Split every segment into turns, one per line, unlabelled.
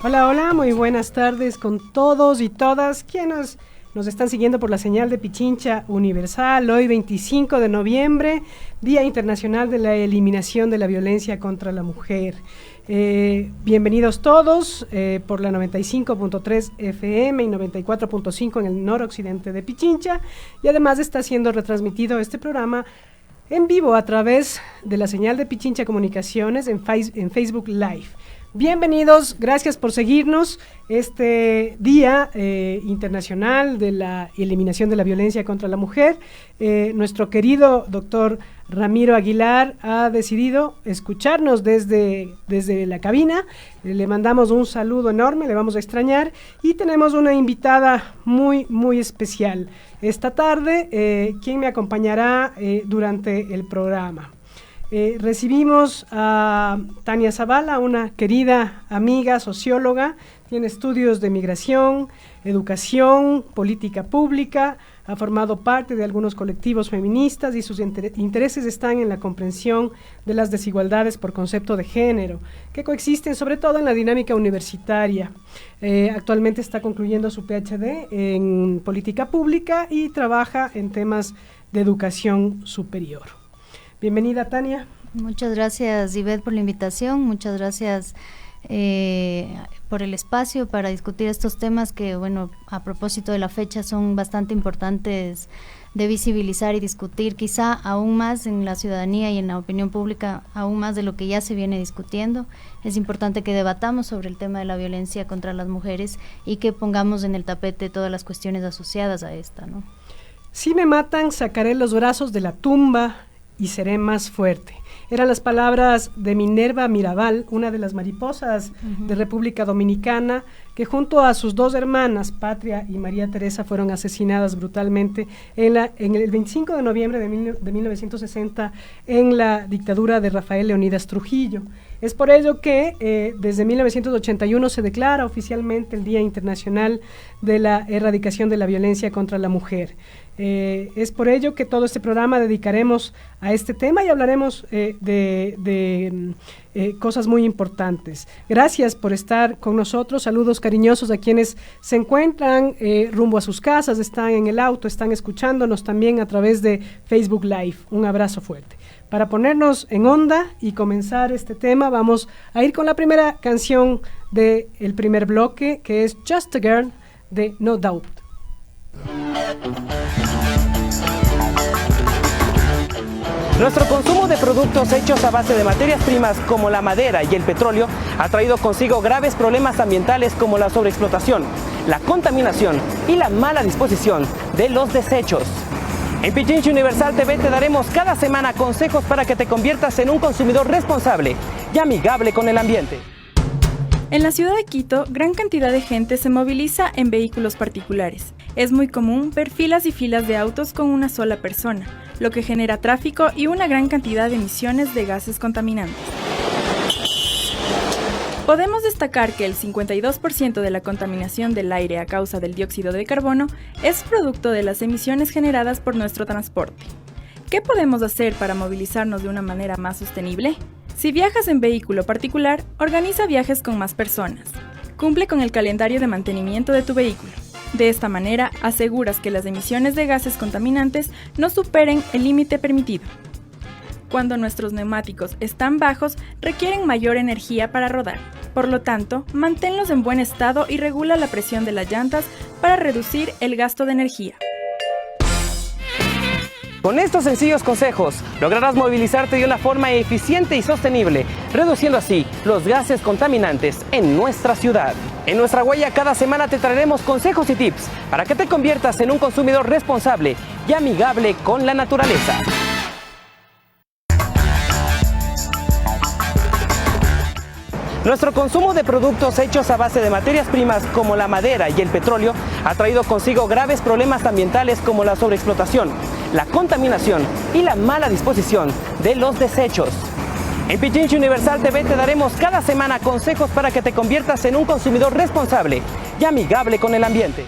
Hola, hola, muy buenas tardes con todos y todas quienes nos están siguiendo por la señal de Pichincha Universal. Hoy 25 de noviembre, Día Internacional de la Eliminación de la Violencia contra la Mujer. Bienvenidos todos por la 95.3 FM y 94.5 en el noroccidente de Pichincha, y además está siendo retransmitido este programa en vivo a través de la señal de Pichincha Comunicaciones en Facebook Live. Bienvenidos, gracias por seguirnos este Día Internacional de la Eliminación de la Violencia contra la Mujer. Nuestro querido doctor Ramiro Aguilar ha decidido escucharnos desde la cabina. Le mandamos un saludo enorme, le vamos a extrañar, y tenemos una invitada muy especial esta tarde, quien me acompañará durante el programa. Recibimos a Tania Zavala, una querida amiga, socióloga, tiene estudios de migración, educación, política pública, ha formado parte de algunos colectivos feministas y sus intereses están en la comprensión de las desigualdades por concepto de género, que coexisten sobre todo en la dinámica universitaria. Actualmente está concluyendo su PhD en política pública y trabaja en temas de educación superior. Bienvenida, Tania.
Muchas gracias, Ivette, por la invitación. Muchas gracias por el espacio para discutir estos temas que, bueno, a propósito de la fecha son bastante importantes de visibilizar y discutir, quizá aún más en la ciudadanía y en la opinión pública, aún más de lo que ya se viene discutiendo. Es importante que debatamos sobre el tema de la violencia contra las mujeres y que pongamos en el tapete todas las cuestiones asociadas a esta, ¿no?
Si me matan, sacaré los brazos de la tumba y seré más fuerte. Eran las palabras de Minerva Mirabal, una de las mariposas de República Dominicana, que junto a sus dos hermanas, Patria y María Teresa, fueron asesinadas brutalmente en el 25 de noviembre de 1960 en la dictadura de Rafael Leónidas Trujillo. Es por ello que desde 1981 se declara oficialmente el Día Internacional de la Erradicación de la Violencia contra la Mujer. Es por ello que todo este programa dedicaremos a este tema y hablaremos de cosas muy importantes. Gracias por estar con nosotros. Saludos cariñosos a quienes se encuentran rumbo a sus casas, están en el auto, están escuchándonos también a través de Facebook Live. Un abrazo fuerte. Para ponernos en onda y comenzar este tema, vamos a ir con la primera canción del primer bloque, que es Just a Girl de No Doubt.
Nuestro consumo de productos hechos a base de materias primas como la madera y el petróleo ha traído consigo graves problemas ambientales como la sobreexplotación, la contaminación y la mala disposición de los desechos. En Pichincha Universal TV te daremos cada semana consejos para que te conviertas en un consumidor responsable y amigable con el ambiente.
En la ciudad de Quito, gran cantidad de gente se moviliza en vehículos particulares. Es muy común ver filas y filas de autos con una sola persona, lo que genera tráfico y una gran cantidad de emisiones de gases contaminantes. Podemos destacar que el 52% de la contaminación del aire a causa del dióxido de carbono es producto de las emisiones generadas por nuestro transporte. ¿Qué podemos hacer para movilizarnos de una manera más sostenible? Si viajas en vehículo particular, organiza viajes con más personas. Cumple con el calendario de mantenimiento de tu vehículo. De esta manera, aseguras que las emisiones de gases contaminantes no superen el límite permitido. Cuando nuestros neumáticos están bajos, requieren mayor energía para rodar. Por lo tanto, manténlos en buen estado y regula la presión de las llantas para reducir el gasto de energía.
Con estos sencillos consejos, lograrás movilizarte de una forma eficiente y sostenible, reduciendo así los gases contaminantes en nuestra ciudad. En Nuestra Huella cada semana te traeremos consejos y tips para que te conviertas en un consumidor responsable y amigable con la naturaleza. Nuestro consumo de productos hechos a base de materias primas como la madera y el petróleo ha traído consigo graves problemas ambientales como la sobreexplotación, la contaminación y la mala disposición de los desechos. En Pichincha Universal TV te daremos cada semana consejos para que te conviertas en un consumidor responsable y amigable con el ambiente.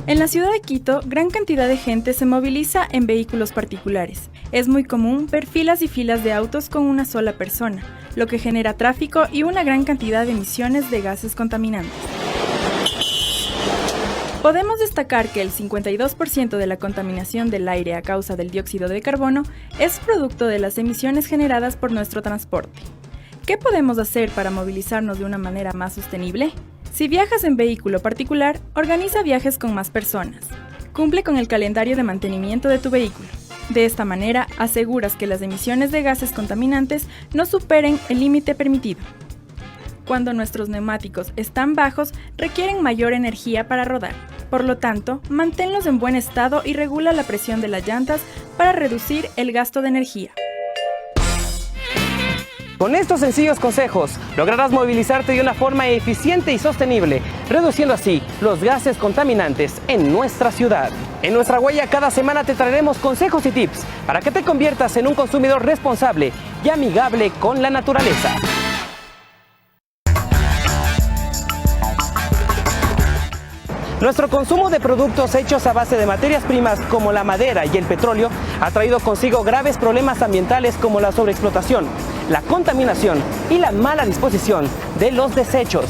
En la ciudad de Quito, gran cantidad de gente se moviliza en vehículos particulares. Es muy común ver filas y filas de autos con una sola persona, lo que genera tráfico y una gran cantidad de emisiones de gases contaminantes. Podemos destacar que el 52% de la contaminación del aire a causa del dióxido de carbono es producto de las emisiones generadas por nuestro transporte. ¿Qué podemos hacer para movilizarnos de una manera más sostenible? Si viajas en vehículo particular, organiza viajes con más personas. Cumple con el calendario de mantenimiento de tu vehículo. De esta manera, aseguras que las emisiones de gases contaminantes no superen el límite permitido. Cuando nuestros neumáticos están bajos, requieren mayor energía para rodar. Por lo tanto, manténlos en buen estado y regula la presión de las llantas para reducir el gasto de energía.
Con estos sencillos consejos, lograrás movilizarte de una forma eficiente y sostenible, reduciendo así los gases contaminantes en nuestra ciudad. En Nuestra Huella cada semana te traeremos consejos y tips para que te conviertas en un consumidor responsable y amigable con la naturaleza. Nuestro consumo de productos hechos a base de materias primas como la madera y el petróleo ha traído consigo graves problemas ambientales como la sobreexplotación, la contaminación y la mala disposición de los desechos.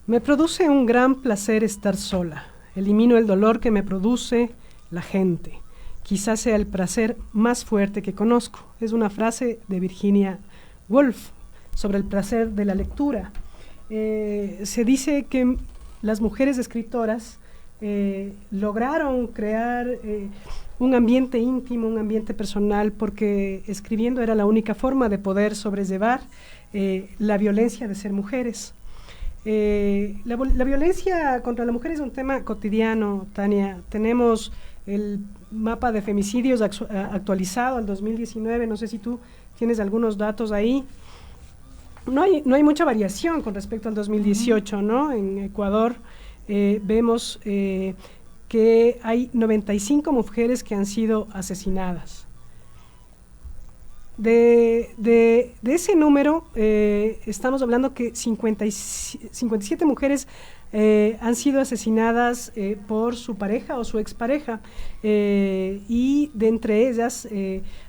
Me produce un gran placer estar sola. Elimino el dolor que me produce la gente. Quizás sea el placer más fuerte que conozco. Es una frase de Virginia Woolf sobre el placer de la lectura. Se dice que las mujeres escritoras lograron crear un ambiente íntimo, un ambiente personal, porque escribiendo era la única forma de poder sobrellevar la violencia de ser mujeres. La violencia contra la mujer es un tema cotidiano, Tania. Tenemos el mapa de femicidios actualizado al 2019, no sé si tú tienes algunos datos ahí. No hay mucha variación con respecto al 2018, ¿no? En Ecuador vemos que hay 95 mujeres que han sido asesinadas. De ese número, estamos hablando que 57 mujeres han sido asesinadas por su pareja o su expareja, y de entre ellas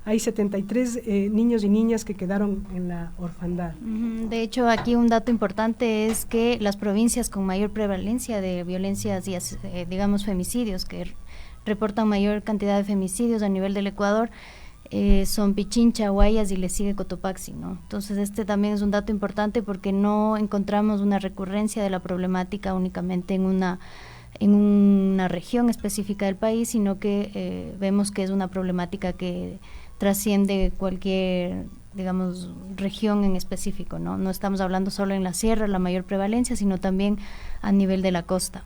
hay 73 niños y niñas que quedaron en la orfandad.
De hecho, aquí un dato importante es que las provincias con mayor prevalencia de violencias y digamos femicidios, que reportan mayor cantidad de femicidios a nivel del Ecuador, son Pichincha, Guayas y le sigue Cotopaxi, ¿no? Entonces este también es un dato importante porque no encontramos una recurrencia de la problemática únicamente en una región específica del país, sino que vemos que es una problemática que trasciende cualquier, digamos, región en específico, ¿no? No estamos hablando solo en la sierra, la mayor prevalencia, sino también a nivel de la costa.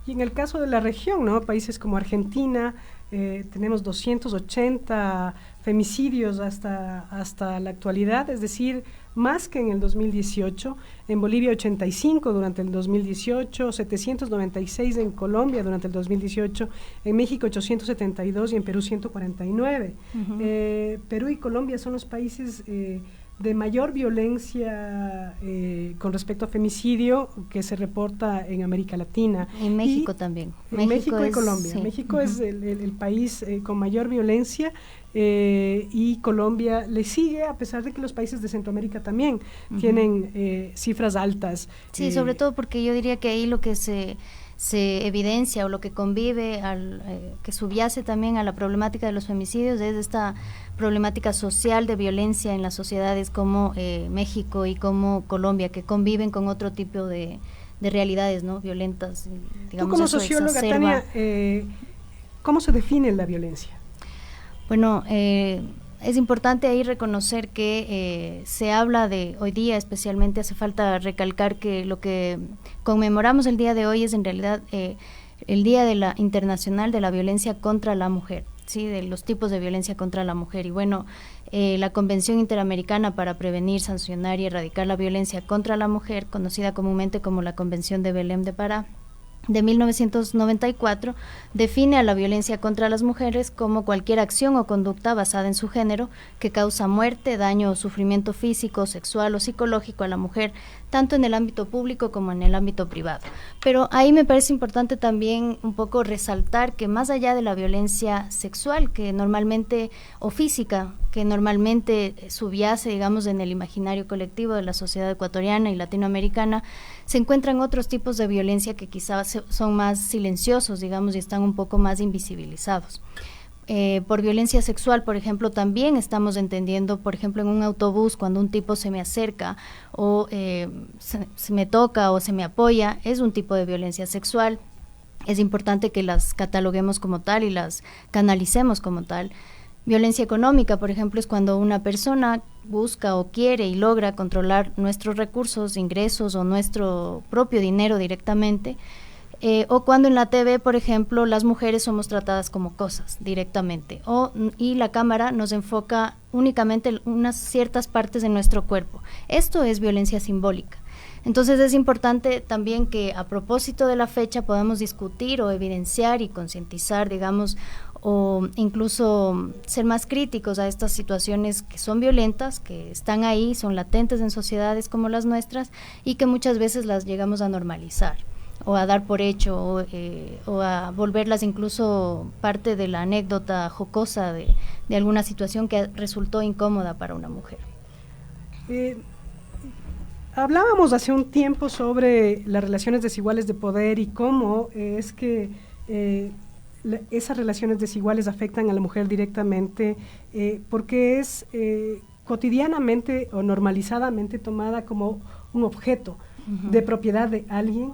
Y en el caso de la región, ¿no? Países como Argentina, tenemos 280 femicidios hasta la actualidad, es decir, más que en el 2018. En Bolivia 85 durante el 2018, 796 en Colombia durante el 2018, en México 872 y en Perú 149. Perú y Colombia son los países de mayor violencia con respecto a femicidio que se reporta en América Latina.
En México también.
México y Colombia. Sí. México es el país con mayor violencia, y Colombia le sigue, a pesar de que los países de Centroamérica también tienen cifras altas.
Sí, sobre todo porque yo diría que ahí lo que se evidencia o lo que convive, que subyace también a la problemática de los femicidios, es esta problemática social de violencia en las sociedades como México y como Colombia, que conviven con otro tipo de realidades, ¿no? Violentas. Digamos,
tú como socióloga, Tania, ¿cómo se define la violencia?
Bueno, es importante ahí reconocer que se habla de hoy día, especialmente hace falta recalcar que lo que conmemoramos el día de hoy es en realidad el Día Internacional de la Violencia contra la Mujer, ¿sí? De los tipos de violencia contra la mujer. Y bueno, la Convención Interamericana para Prevenir, Sancionar y Erradicar la Violencia contra la Mujer, conocida comúnmente como la Convención de Belém de Pará, de 1994 define a la violencia contra las mujeres como cualquier acción o conducta basada en su género que causa muerte, daño o sufrimiento físico, sexual o psicológico a la mujer, tanto en el ámbito público como en el ámbito privado. Pero ahí me parece importante también un poco resaltar que más allá de la violencia sexual, que normalmente, o física, que normalmente subyace, digamos, en el imaginario colectivo de la sociedad ecuatoriana y latinoamericana, se encuentran otros tipos de violencia que quizás son más silenciosos, digamos, y están un poco más invisibilizados. Por violencia sexual, por ejemplo, también estamos entendiendo, por ejemplo, en un autobús, cuando un tipo se me acerca o se me toca o se me apoya, es un tipo de violencia sexual. Es importante que las cataloguemos como tal y las canalicemos como tal. Violencia económica, por ejemplo, es cuando una persona busca o quiere y logra controlar nuestros recursos, ingresos o nuestro propio dinero directamente, o cuando en la TV, por ejemplo, las mujeres somos tratadas como cosas directamente, y la cámara nos enfoca únicamente en unas ciertas partes de nuestro cuerpo. Esto es violencia simbólica. Entonces es importante también que a propósito de la fecha podamos discutir o evidenciar y concientizar, digamos, o incluso ser más críticos a estas situaciones que son violentas, que están ahí, son latentes en sociedades como las nuestras y que muchas veces las llegamos a normalizar o a dar por hecho o a volverlas incluso parte de la anécdota jocosa de alguna situación que resultó incómoda para una mujer.
Hablábamos hace un tiempo sobre las relaciones desiguales de poder y cómo es que esas relaciones desiguales afectan a la mujer directamente, porque es cotidianamente o normalizadamente tomada como un objeto de propiedad de alguien,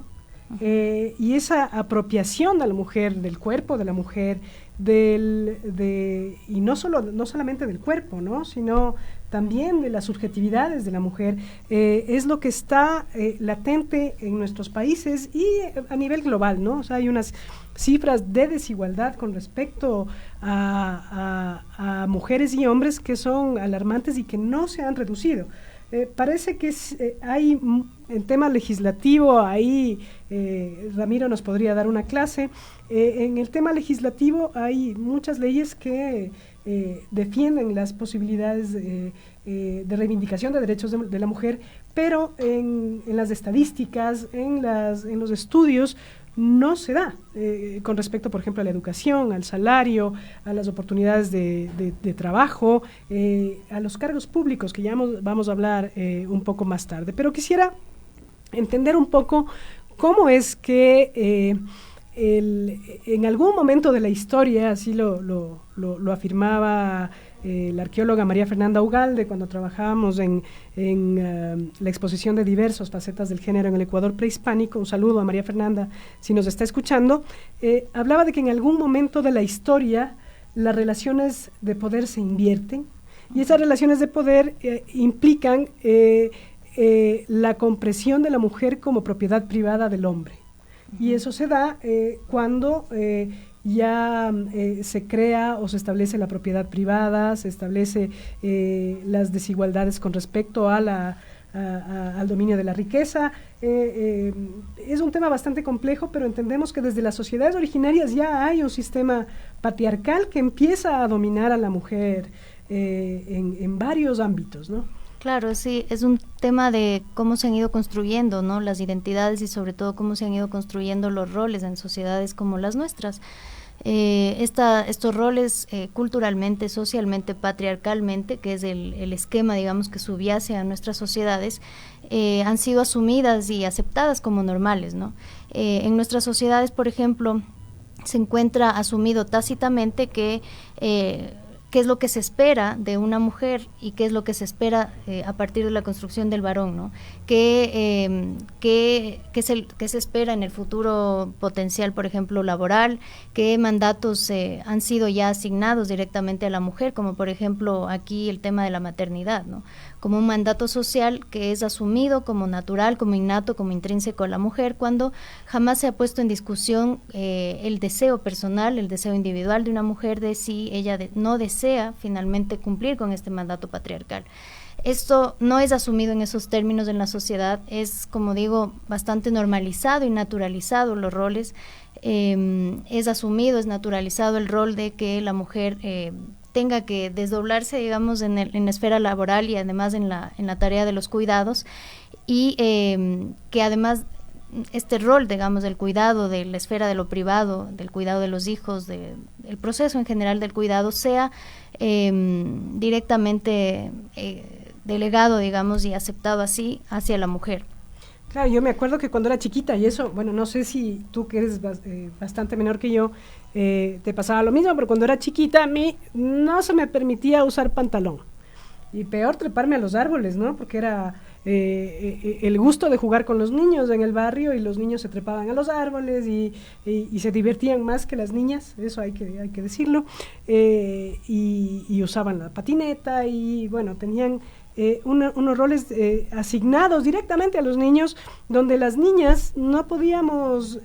y esa apropiación de la mujer, del cuerpo de la mujer, y no solamente del cuerpo, ¿no?, sino también de las subjetividades de la mujer, es lo que está latente en nuestros países y a nivel global, ¿no? O sea, hay unas cifras de desigualdad con respecto a mujeres y hombres que son alarmantes y que no se han reducido. Parece que hay en tema legislativo, ahí Ramiro nos podría dar una clase. En el tema legislativo hay muchas leyes que defienden las posibilidades de reivindicación de derechos de la mujer, pero en las estadísticas, en los estudios, no se da con respecto, por ejemplo, a la educación, al salario, a las oportunidades de trabajo, a los cargos públicos, que ya vamos a hablar un poco más tarde. Pero quisiera entender un poco cómo es que en algún momento de la historia, así lo afirmaba la arqueóloga María Fernanda Ugalde cuando trabajábamos en la exposición de diversas facetas del género en el Ecuador prehispánico. Un saludo a María Fernanda si nos está escuchando. Hablaba de que en algún momento de la historia las relaciones de poder se invierten y esas relaciones de poder implican la compresión de la mujer como propiedad privada del hombre. Y eso se da cuando ya se crea o se establece la propiedad privada, se establece las desigualdades con respecto a al dominio de la riqueza. Es un tema bastante complejo, pero entendemos que desde las sociedades originarias ya hay un sistema patriarcal que empieza a dominar a la mujer en varios ámbitos, ¿no?
Claro, sí, es un tema de cómo se han ido construyendo, ¿no?, las identidades y sobre todo cómo se han ido construyendo los roles en sociedades como las nuestras. Estos roles culturalmente, socialmente, patriarcalmente, que es el esquema, digamos, que subyace a nuestras sociedades, han sido asumidas y aceptadas como normales, ¿no? En nuestras sociedades, por ejemplo, se encuentra asumido tácitamente que qué es lo que se espera de una mujer y qué es lo que se espera a partir de la construcción del varón, ¿no? ¿Qué se espera en el futuro potencial, por ejemplo, laboral? ¿Qué mandatos han sido ya asignados directamente a la mujer? Como por ejemplo aquí el tema de la maternidad, ¿no?, como un mandato social que es asumido como natural, como innato, como intrínseco a la mujer, cuando jamás se ha puesto en discusión el deseo personal, el deseo individual de una mujer de si ella no desea finalmente cumplir con este mandato patriarcal. Esto no es asumido en esos términos en la sociedad, es, como digo, bastante normalizado y naturalizado los roles, es asumido, es naturalizado el rol de que la mujer tenga que desdoblarse, digamos, en la esfera laboral y además en la tarea de los cuidados, y que además este rol, digamos, del cuidado, de la esfera de lo privado, del cuidado de los hijos, del proceso en general del cuidado, sea directamente delegado, digamos, y aceptado así hacia la mujer.
Claro, yo me acuerdo que cuando era chiquita, y eso, bueno, no sé si tú que eres bastante menor que yo, te pasaba lo mismo, pero cuando era chiquita a mí no se me permitía usar pantalón. Y peor treparme a los árboles, ¿no? Porque era el gusto de jugar con los niños en el barrio, y los niños se trepaban a los árboles y se divertían más que las niñas, eso hay que decirlo, y usaban la patineta y bueno, tenían unos roles asignados directamente a los niños, donde las niñas no podíamos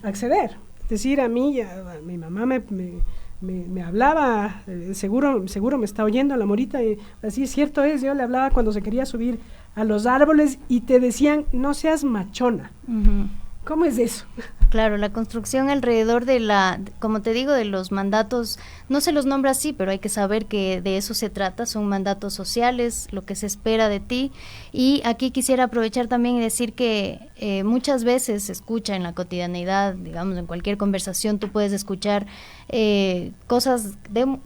acceder. Es decir, a mí, mi mamá me hablaba, seguro me está oyendo la Morita, así cierto es, yo le hablaba cuando se quería subir a los árboles y te decían, no seas machona. Uh-huh. ¿Cómo es eso?
Claro, la construcción alrededor de como te digo, de los mandatos, no se los nombra así, pero hay que saber que de eso se trata, son mandatos sociales, lo que se espera de ti. Y aquí quisiera aprovechar también y decir que muchas veces se escucha en la cotidianeidad, digamos, en cualquier conversación tú puedes escuchar cosas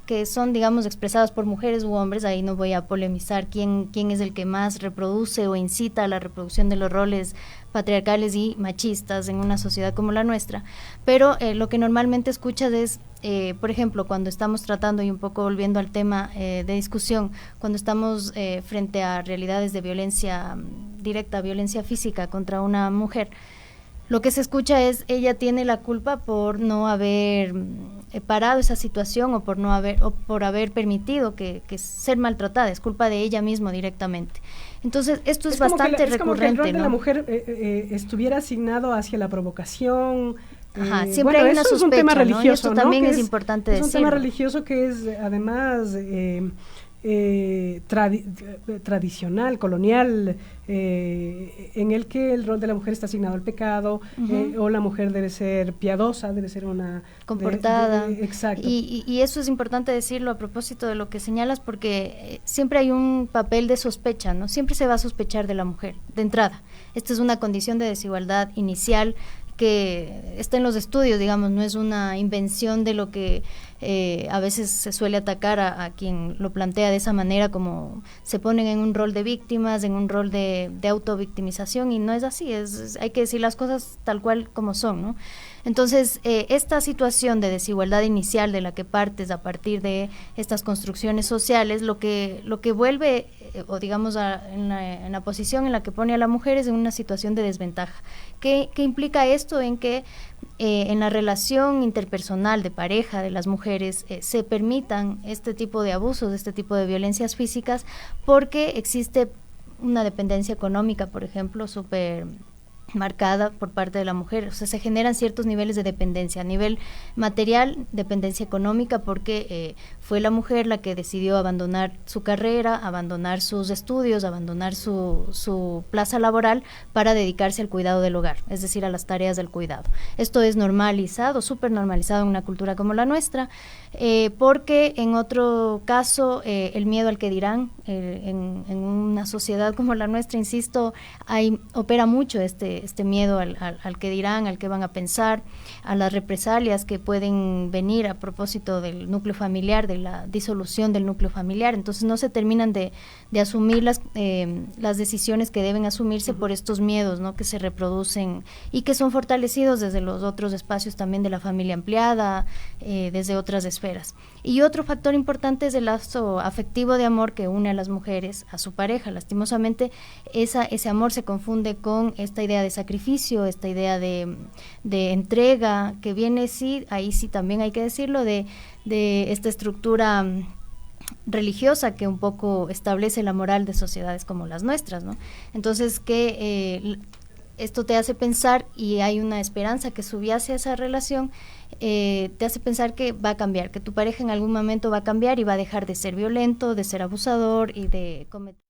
que son, digamos, expresadas por mujeres u hombres. Ahí no voy a polemizar quién es el que más reproduce o incita a la reproducción de los roles patriarcales y machistas en una sociedad como la nuestra, pero lo que normalmente escuchas es, por ejemplo, cuando estamos tratando, y un poco volviendo al tema de discusión, cuando estamos frente a realidades de violencia directa, violencia física contra una mujer, lo que se escucha es, ella tiene la culpa por no haber parado esa situación, o por haber permitido que ser maltratada, es culpa de ella misma directamente. Entonces, esto es bastante recurrente,
como que el rol de
¿no?
la mujer estuviera asignado hacia la provocación.
Ajá, siempre hay una sospecha,
es un tema religioso,
¿no? Y esto también
¿no?
es importante decirlo.
Es un tema religioso que es, además, tradicional, colonial, en el que el rol de la mujer está asignado al pecado, o la mujer debe ser piadosa, debe ser una
comportada.
Exacto.
Y eso es importante decirlo a propósito de lo que señalas, porque siempre hay un papel de sospecha, ¿no? Siempre se va a sospechar de la mujer, de entrada. Esta es una condición de desigualdad inicial que está en los estudios, digamos, no es una invención de lo que a veces se suele atacar a quien lo plantea de esa manera, como se ponen en un rol de víctimas, en un rol de autovictimización, y no es así, hay que decir las cosas tal cual como son, ¿no? Entonces, esta situación de desigualdad inicial de la que partes a partir de estas construcciones sociales, lo que vuelve, o digamos, en la posición en la que pone a la mujer es en una situación de desventaja. ¿Qué implica esto? En que en la relación interpersonal de pareja de las mujeres se permitan este tipo de abusos, este tipo de violencias físicas, porque existe una dependencia económica, por ejemplo, súper marcada por parte de la mujer. O sea, se generan ciertos niveles de dependencia, a nivel material, dependencia económica, porque fue la mujer la que decidió abandonar su carrera, abandonar sus estudios, abandonar su plaza laboral para dedicarse al cuidado del hogar, es decir, a las tareas del cuidado. Esto es normalizado, súper normalizado en una cultura como la nuestra, porque en otro caso el miedo al que dirán, en una sociedad como la nuestra, insisto, opera mucho este miedo al que dirán, al que van a pensar, a las represalias que pueden venir a propósito del núcleo familiar, de la disolución del núcleo familiar. Entonces no se terminan de asumir las decisiones que deben asumirse por estos miedos, ¿no?, que se reproducen y que son fortalecidos desde los otros espacios también de la familia ampliada, desde otras esferas. Y otro factor importante es el lazo afectivo de amor que une a las mujeres a su pareja. Lastimosamente ese amor se confunde con esta idea de sacrificio, esta idea de entrega, que viene, sí, ahí sí también hay que decirlo, de esta estructura religiosa que un poco establece la moral de sociedades como las nuestras, ¿no? Entonces, que esto te hace pensar, y hay una esperanza que subyace a esa relación, te hace pensar que va a cambiar, que tu pareja en algún momento va a cambiar y va a dejar de ser violento, de ser abusador y de cometer.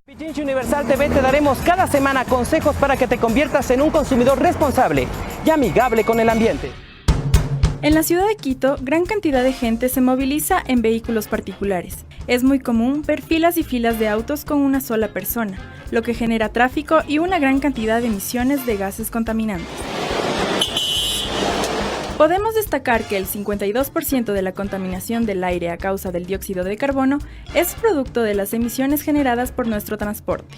Pichincha Universal TV te daremos cada semana consejos para que te conviertas en un consumidor responsable y amigable con el ambiente.
En la ciudad de Quito, gran cantidad de gente se moviliza en vehículos particulares. Es muy común ver filas y filas de autos con una sola persona, lo que genera tráfico y una gran cantidad de emisiones de gases contaminantes. Podemos destacar que el 52% de la contaminación del aire a causa del dióxido de carbono es producto de las emisiones generadas por nuestro transporte.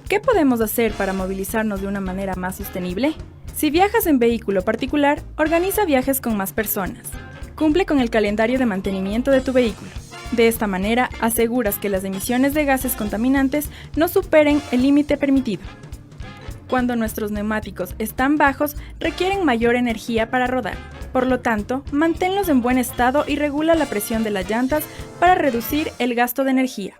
¿Qué podemos hacer para movilizarnos de una manera más sostenible? Si viajas en vehículo particular, organiza viajes con más personas. Cumple con el calendario de mantenimiento de tu vehículo. De esta manera, aseguras que las emisiones de gases contaminantes no superen el límite permitido. Cuando nuestros neumáticos están bajos, requieren mayor energía para rodar. Por lo tanto, manténlos en buen estado y regula la presión de las llantas para reducir el gasto de energía.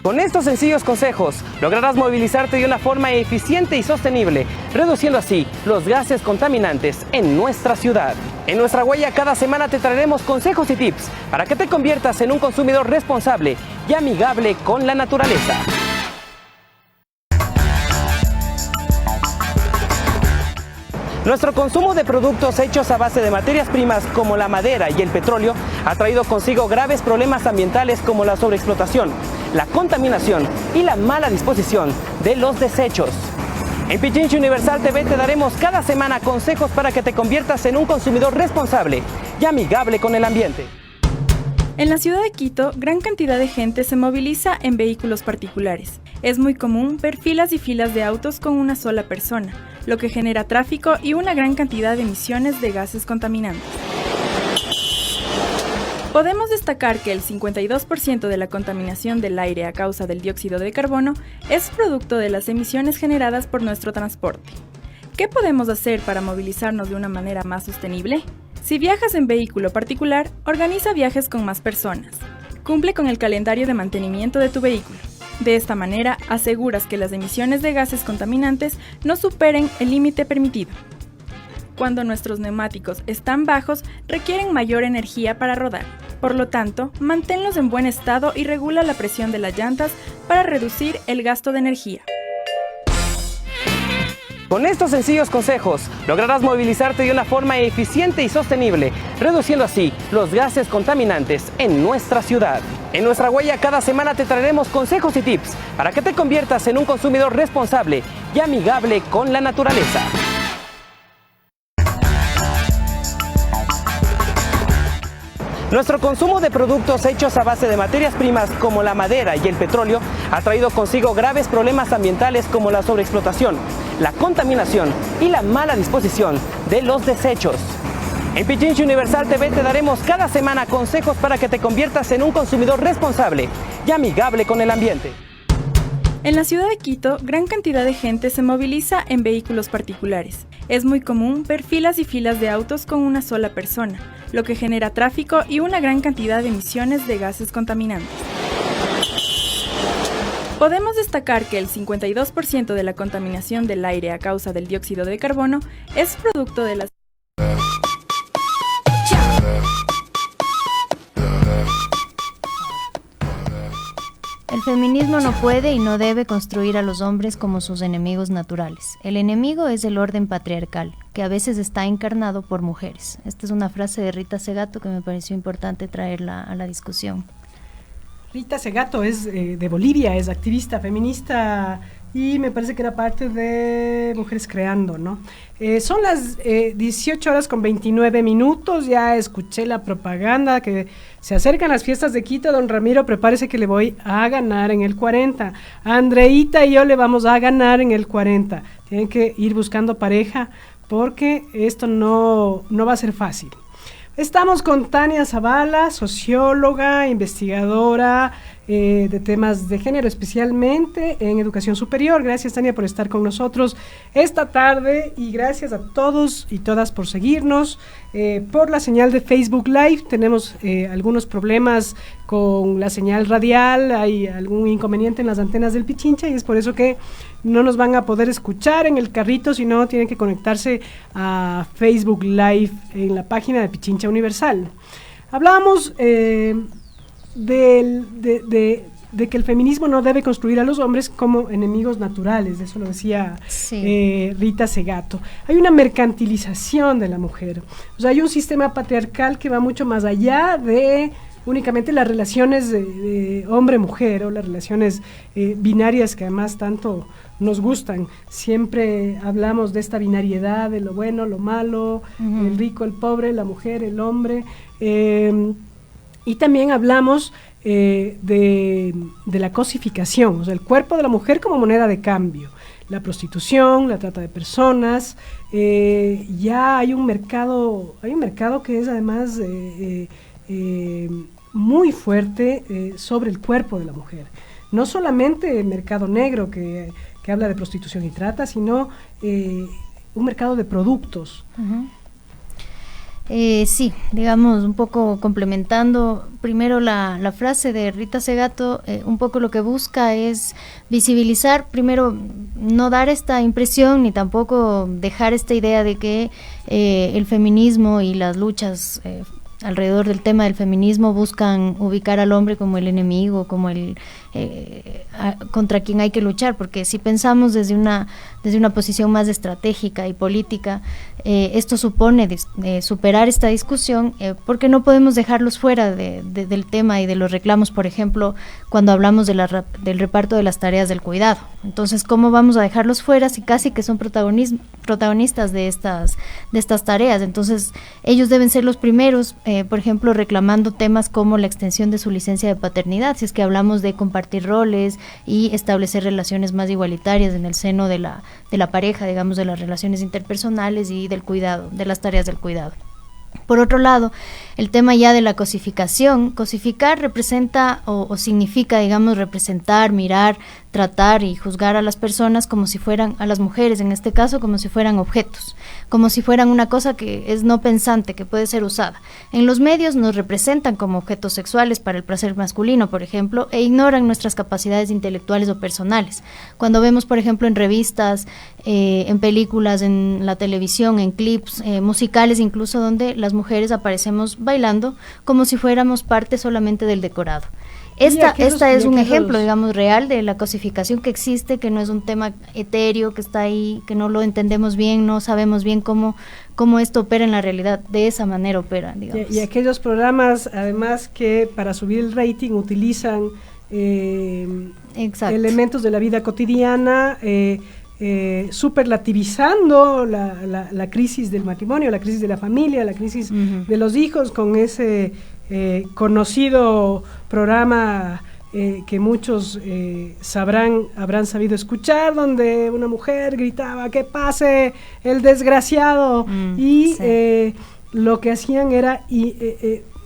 Con estos sencillos consejos, lograrás movilizarte de una forma eficiente y sostenible, reduciendo así los gases contaminantes en nuestra ciudad. En Nuestra Huella cada semana te traeremos consejos y tips para que te conviertas en un consumidor responsable y amigable con la naturaleza. Nuestro consumo de productos hechos a base de materias primas como la madera y el petróleo ha traído consigo graves problemas ambientales como la sobreexplotación, la contaminación y la mala disposición de los desechos. En Pichincha Universal TV te daremos cada semana consejos para que te conviertas en un consumidor responsable y amigable con el ambiente.
En la ciudad de Quito, gran cantidad de gente se moviliza en vehículos particulares. Es muy común ver filas y filas de autos con una sola persona, lo que genera tráfico y una gran cantidad de emisiones de gases contaminantes. Podemos destacar que el 52% de la contaminación del aire a causa del dióxido de carbono es producto de las emisiones generadas por nuestro transporte. ¿Qué podemos hacer para movilizarnos de una manera más sostenible? Si viajas en vehículo particular, organiza viajes con más personas. Cumple con el calendario de mantenimiento de tu vehículo. De esta manera, aseguras que las emisiones de gases contaminantes no superen el límite permitido. Cuando nuestros neumáticos están bajos, requieren mayor energía para rodar. Por lo tanto, manténlos en buen estado y regula la presión de las llantas para reducir el gasto de energía.
Con estos sencillos consejos, lograrás movilizarte de una forma eficiente y sostenible, reduciendo así los gases contaminantes en nuestra ciudad. En Nuestra Huella cada semana te traeremos consejos y tips para que te conviertas en un consumidor responsable y amigable con la naturaleza. Nuestro consumo de productos hechos a base de materias primas como la madera y el petróleo ha traído consigo graves problemas ambientales como la sobreexplotación, la contaminación y la mala disposición de los desechos. En Pichincha Universal TV te daremos cada semana consejos para que te conviertas en un consumidor responsable y amigable con el ambiente.
En la ciudad de Quito, gran cantidad de gente se moviliza en vehículos particulares. Es muy común ver filas y filas de autos con una sola persona, lo que genera tráfico y una gran cantidad de emisiones de gases contaminantes. Podemos destacar que el 52% de la contaminación del aire a causa del dióxido de carbono es producto de las
El feminismo no puede y no debe construir a los hombres como sus enemigos naturales. El enemigo es el orden patriarcal, que a veces está encarnado por mujeres. Esta es una frase de Rita Segato que me pareció importante traerla a la discusión.
Rita Segato es de Bolivia, es activista feminista y me parece que era parte de Mujeres Creando, ¿no? Son las 18:29, ya escuché la propaganda que se acercan las fiestas de Quito. Don Ramiro, prepárese que le voy a ganar en el 40. Andreita y yo le vamos a ganar en el 40. Tienen que ir buscando pareja porque esto no va a ser fácil. Estamos con Tania Zavala, socióloga, investigadora de temas de género, especialmente en educación superior. Gracias, Tania, por estar con nosotros esta tarde y gracias a todos y todas por seguirnos por la señal de Facebook Live. Tenemos algunos problemas con la señal radial, hay algún inconveniente en las antenas del Pichincha y es por eso que no nos van a poder escuchar en el carrito, sino tienen que conectarse a Facebook Live en la página de Pichincha Universal. Hablábamos de que el feminismo no debe construir a los hombres como enemigos naturales, eso lo decía Rita Segato. Hay una mercantilización de la mujer, o sea, hay un sistema patriarcal que va mucho más allá de únicamente las relaciones de hombre-mujer o las relaciones binarias que además tanto nos gustan. Siempre hablamos de esta binariedad, de lo bueno, lo malo, el rico, el pobre, la mujer, el hombre, y también hablamos de la cosificación, o sea, el cuerpo de la mujer como moneda de cambio, la prostitución, la trata de personas. Ya hay un mercado que es además muy fuerte sobre el cuerpo de la mujer. No solamente el mercado negro que habla de prostitución y trata, sino un mercado de productos.
Sí, digamos, un poco complementando primero la frase de Rita Segato, un poco lo que busca es visibilizar, primero, no dar esta impresión ni tampoco dejar esta idea de que el feminismo y las luchas alrededor del tema del feminismo buscan ubicar al hombre como el enemigo, como el contra quien hay que luchar, porque si pensamos desde una posición más estratégica y política, esto supone superar esta discusión, porque no podemos dejarlos fuera del tema y de los reclamos, por ejemplo, cuando hablamos del reparto de las tareas del cuidado. Entonces, ¿cómo vamos a dejarlos fuera si casi que son protagonistas de estas tareas? Entonces, ellos deben ser los primeros, por ejemplo, reclamando temas como la extensión de su licencia de paternidad, si es que hablamos de compartir roles y establecer relaciones más igualitarias en el seno de la pareja, digamos, de las relaciones interpersonales y del cuidado, de las tareas del cuidado. Por otro lado, el tema ya de la cosificación, cosificar representa o significa, digamos, representar, mirar, tratar y juzgar a las personas como si fueran, a las mujeres en este caso, como si fueran objetos, como si fueran una cosa que es no pensante, que puede ser usada. En los medios nos representan como objetos sexuales para el placer masculino, por ejemplo, e ignoran nuestras capacidades intelectuales o personales. Cuando vemos, por ejemplo, en revistas, en películas, en la televisión, en clips musicales, incluso donde las mujeres aparecemos bailando como si fuéramos parte solamente del decorado. Esta es un ejemplo, digamos, real de la cosificación que existe, que no es un tema etéreo, que está ahí, que no lo entendemos bien, no sabemos bien cómo esto opera en la realidad. De esa manera opera, digamos.
Y aquellos programas, además, que para subir el rating utilizan elementos de la vida cotidiana, superlativizando la crisis del matrimonio, la crisis de la familia, la crisis de los hijos, con ese conocido programa que muchos habrán sabido escuchar, donde una mujer gritaba que pase el desgraciado, y sí, lo que hacían era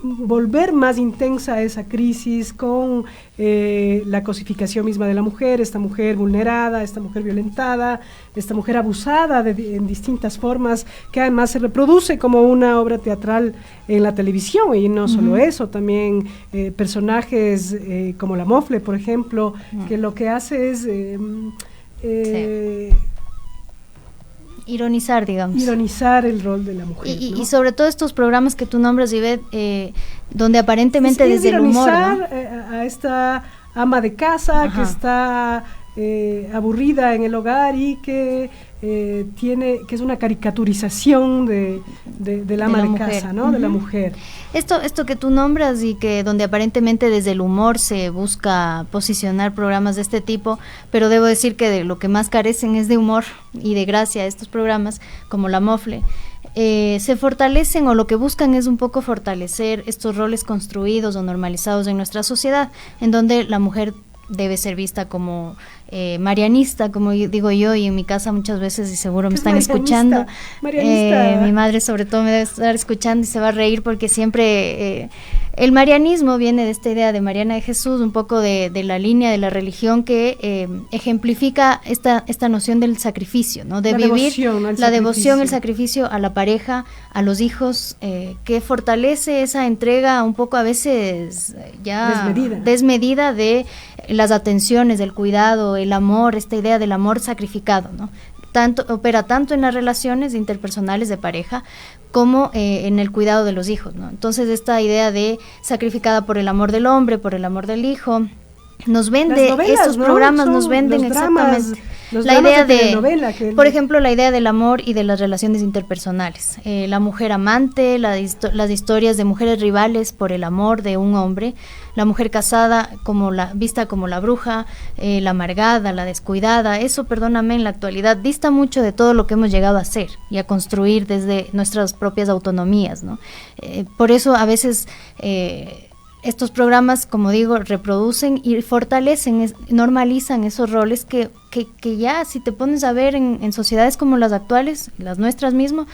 volver más intensa esa crisis con la cosificación misma de la mujer, esta mujer vulnerada, esta mujer violentada, esta mujer abusada en distintas formas, que además se reproduce como una obra teatral en la televisión. Y no solo eso, también personajes como la Mofle, por ejemplo, que lo que hace es
ironizar, digamos.
Ironizar el rol de la mujer.
Y sobre todo estos programas que tú nombras, Ivette, donde aparentemente es desde el humor, ¿no?
A esta ama de casa que está aburrida en el hogar y que que es una caricaturización del ama de casa, ¿no? De la mujer.
Esto que tú nombras y que donde aparentemente desde el humor se busca posicionar programas de este tipo, pero debo decir que de lo que más carecen es de humor y de gracia estos programas, como La Mofle. Se fortalecen, o lo que buscan es un poco fortalecer estos roles construidos o normalizados en nuestra sociedad, en donde la mujer debe ser vista como marianista, como digo yo, y en mi casa muchas veces, y seguro me están escuchando, mi madre sobre todo me debe estar escuchando y se va a reír, porque siempre el marianismo viene de esta idea de Mariana de Jesús, un poco de la línea de la religión que ejemplifica esta noción del sacrificio, ¿no? De vivir la devoción, el sacrificio a la pareja, a los hijos, que fortalece esa entrega un poco a veces ya desmedida de las atenciones, del cuidado, el amor, esta idea del amor sacrificado, ¿no? Opera tanto en las relaciones interpersonales de pareja como en el cuidado de los hijos, ¿no? Entonces esta idea de sacrificada por el amor del hombre, por el amor del hijo, nos vende estos programas, nos venden exactamente la idea de, por ejemplo, la idea del amor y de las relaciones interpersonales, la mujer amante, las historias de mujeres rivales por el amor de un hombre, la mujer casada vista como la bruja, la amargada, la descuidada. Eso, perdóname, en la actualidad dista mucho de todo lo que hemos llegado a hacer y a construir desde nuestras propias autonomías, ¿no? Por eso a veces estos programas, como digo, reproducen y fortalecen, normalizan esos roles que ya, si te pones a ver en sociedades como las actuales, las nuestras mismas,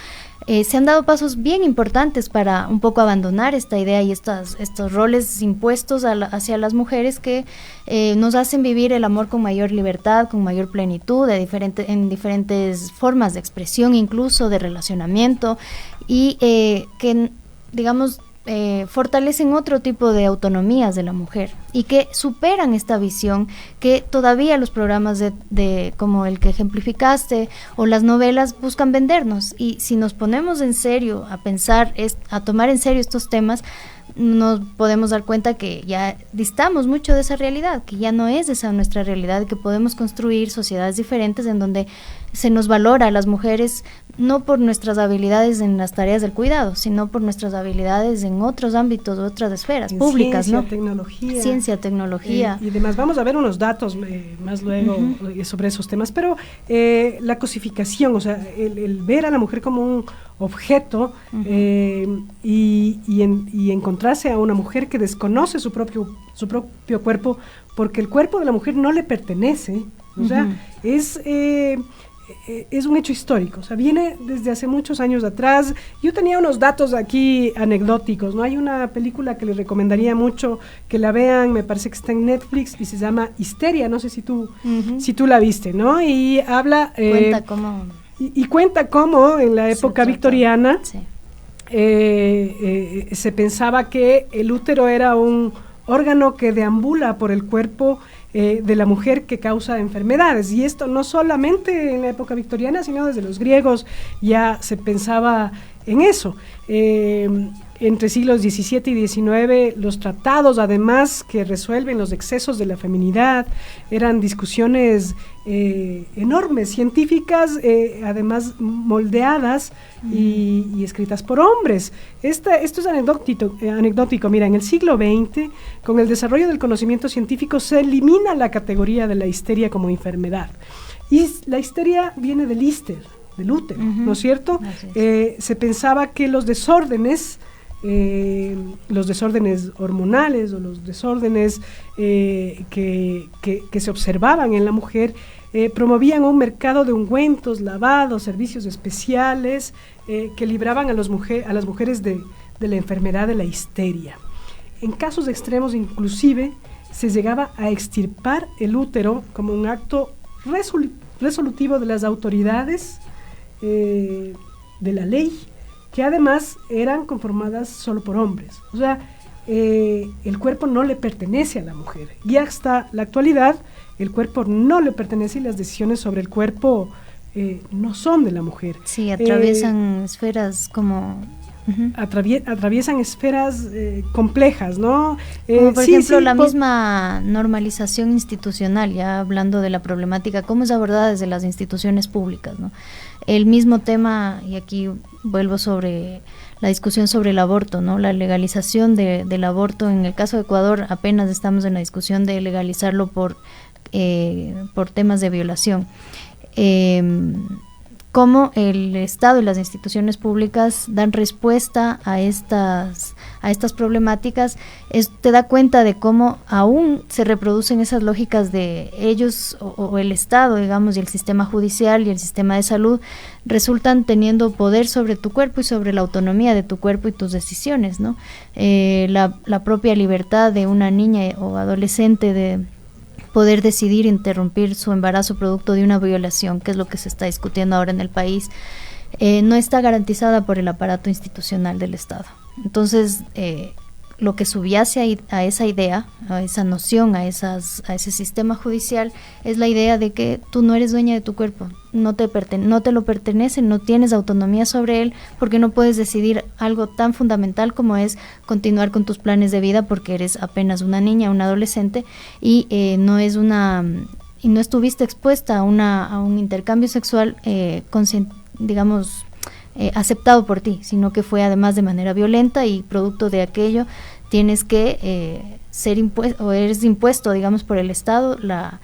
se han dado pasos bien importantes para un poco abandonar esta idea y estos roles impuestos hacia las mujeres que nos hacen vivir el amor con mayor libertad, con mayor plenitud, en diferentes formas de expresión, incluso de relacionamiento, y que, digamos, fortalecen otro tipo de autonomías de la mujer y que superan esta visión que todavía los programas de como el que ejemplificaste o las novelas buscan vendernos. Y si nos ponemos en serio a pensar, a tomar en serio estos temas, nos podemos dar cuenta que ya distamos mucho de esa realidad, que ya no es esa nuestra realidad, que podemos construir sociedades diferentes en donde se nos valora a las mujeres no por nuestras habilidades en las tareas del cuidado, sino por nuestras habilidades en otros ámbitos, otras esferas públicas,
ciencia,
¿no?
Tecnología.
Ciencia, tecnología.
Y demás. Vamos a ver unos datos más luego sobre esos temas, pero la cosificación, o sea, el ver a la mujer como un objeto y encontrarse a una mujer que desconoce su propio cuerpo, porque el cuerpo de la mujer no le pertenece, o sea, es un hecho histórico, o sea, viene desde hace muchos años atrás. Yo tenía unos datos aquí anecdóticos, ¿no? Hay una película que les recomendaría mucho que la vean, me parece que está en Netflix y se llama Histeria, no sé si tú la viste, ¿no? Y habla...
cuenta cómo...
Y cuenta cómo en la época victoriana se pensaba que el útero era un órgano que deambula por el cuerpo de la mujer que causa enfermedades, y esto no solamente en la época victoriana, sino desde los griegos ya se pensaba en eso. Entre siglos XVII y XIX, los tratados, además, que resuelven los excesos de la feminidad, eran discusiones enormes, científicas, además moldeadas y escritas por hombres. Esto es anecdótico. Mira, en el siglo XX, con el desarrollo del conocimiento científico, se elimina la categoría de la histeria como enfermedad. Y la histeria viene del hister, del útero, ¿no es cierto? Se pensaba que los desórdenes hormonales o los desórdenes que se observaban en la mujer promovían un mercado de ungüentos, lavados, servicios especiales que libraban a las mujeres de la enfermedad de la histeria. En casos extremos, inclusive, se llegaba a extirpar el útero como un acto resolutivo de las autoridades de la ley, que además eran conformadas solo por hombres. O sea, el cuerpo no le pertenece a la mujer. Y hasta la actualidad, el cuerpo no le pertenece y las decisiones sobre el cuerpo no son de la mujer.
Sí, atraviesan esferas como...
atraviesan esferas complejas, ¿no?
Como por ejemplo la misma normalización institucional, ya hablando de la problemática, cómo es abordada desde las instituciones públicas, ¿no? El mismo tema, y aquí vuelvo sobre la discusión sobre el aborto, ¿no? La legalización del aborto. En el caso de Ecuador apenas estamos en la discusión de legalizarlo por temas de violación. Cómo el Estado y las instituciones públicas dan respuesta a estas problemáticas, te da cuenta de cómo aún se reproducen esas lógicas de ellos o el Estado, digamos, y el sistema judicial y el sistema de salud resultan teniendo poder sobre tu cuerpo y sobre la autonomía de tu cuerpo y tus decisiones, ¿no? La propia libertad de una niña o adolescente de poder decidir interrumpir su embarazo producto de una violación, que es lo que se está discutiendo ahora en el país, no está garantizada por el aparato institucional del Estado. Entonces, lo que subyace a esa idea, a esa noción, a ese sistema judicial, es la idea de que tú no eres dueña de tu cuerpo, no te lo pertenece, no tienes autonomía sobre él, porque no puedes decidir algo tan fundamental como es continuar con tus planes de vida porque eres apenas una niña, una adolescente, y no estuviste expuesta a un intercambio sexual digamos, aceptado por ti, sino que fue además de manera violenta, y producto de aquello tienes que eres impuesto, digamos, por el Estado la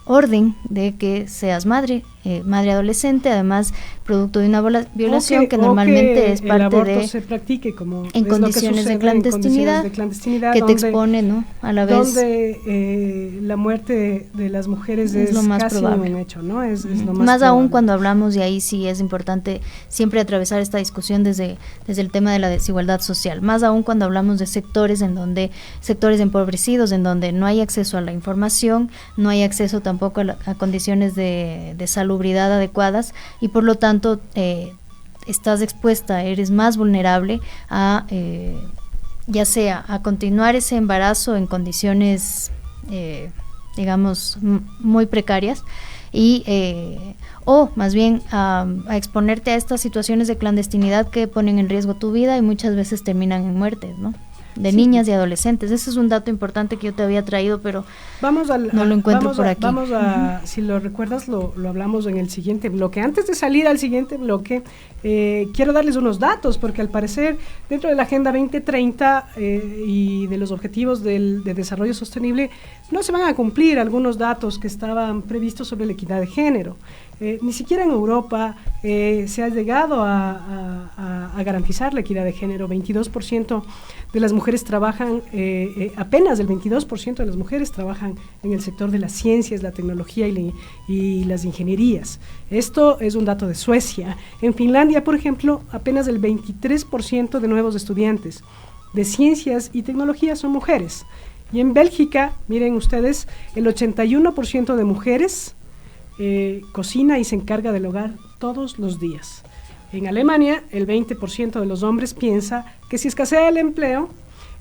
orden de que seas madre madre adolescente, además producto de una violación que normalmente es parte de
se practique como
en condiciones de clandestinidad, que te expone, ¿no? A la vez
donde la muerte de las mujeres es
lo más
casi
probable.
un hecho, ¿no? Es lo más
más aún
probable.
cuando hablamos, y ahí sí es importante siempre atravesar esta discusión desde el tema de la desigualdad social, más aún cuando hablamos de sectores empobrecidos, en donde no hay acceso a la información, no hay acceso tampoco a condiciones de salubridad adecuadas, y por lo tanto estás expuesta, eres más vulnerable a ya sea a continuar ese embarazo en condiciones digamos muy precarias, y o más bien a exponerte a estas situaciones de clandestinidad que ponen en riesgo tu vida y muchas veces terminan en muertes, ¿no? De niñas y adolescentes. Ese es un dato importante que yo te había traído, pero no lo encuentro por aquí.
Si lo recuerdas, lo hablamos en el siguiente bloque. Antes de salir al siguiente bloque, quiero darles unos datos, porque al parecer, dentro de la Agenda 2030 y de los objetivos de desarrollo sostenible, no se van a cumplir algunos datos que estaban previstos sobre la equidad de género. Ni siquiera en Europa se ha llegado a garantizar la equidad de género. 22% de las mujeres trabajan, apenas el 22% de las mujeres trabajan en el sector de las ciencias, la tecnología y las ingenierías. Esto es un dato de Suecia. En Finlandia, por ejemplo, apenas el 23% de nuevos estudiantes de ciencias y tecnología son mujeres. Y en Bélgica, miren ustedes, el 81% de mujeres cocina y se encarga del hogar todos los días. En Alemania, el 20% de los hombres piensa que si escasea el empleo,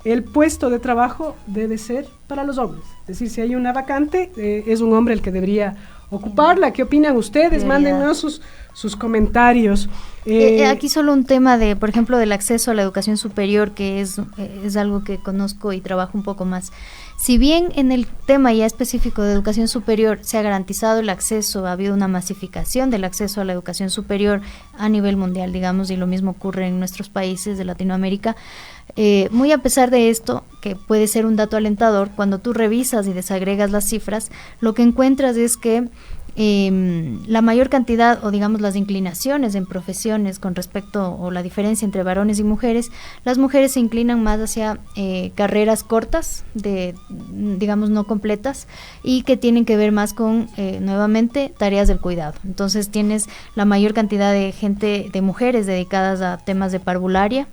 el puesto de trabajo debe ser para los hombres. Es decir, si hay una vacante, es un hombre el que debería ocuparla. ¿Qué opinan ustedes? Mándennos sus comentarios.
Aquí solo un tema de, por ejemplo, del acceso a la educación superior, que es algo que conozco y trabajo un poco más. Si bien en el tema ya específico de educación superior se ha garantizado el acceso, ha habido una masificación del acceso a la educación superior a nivel mundial, digamos, y lo mismo ocurre en nuestros países de Latinoamérica, muy a pesar de esto, que puede ser un dato alentador, cuando tú revisas y desagregas las cifras, lo que encuentras es que la mayor cantidad, o digamos las inclinaciones en profesiones con respecto, o la diferencia entre varones y mujeres, las mujeres se inclinan más hacia carreras cortas, digamos no completas, y que tienen que ver más con, nuevamente, tareas del cuidado. Entonces tienes la mayor cantidad de gente, de mujeres dedicadas a temas de parvularia,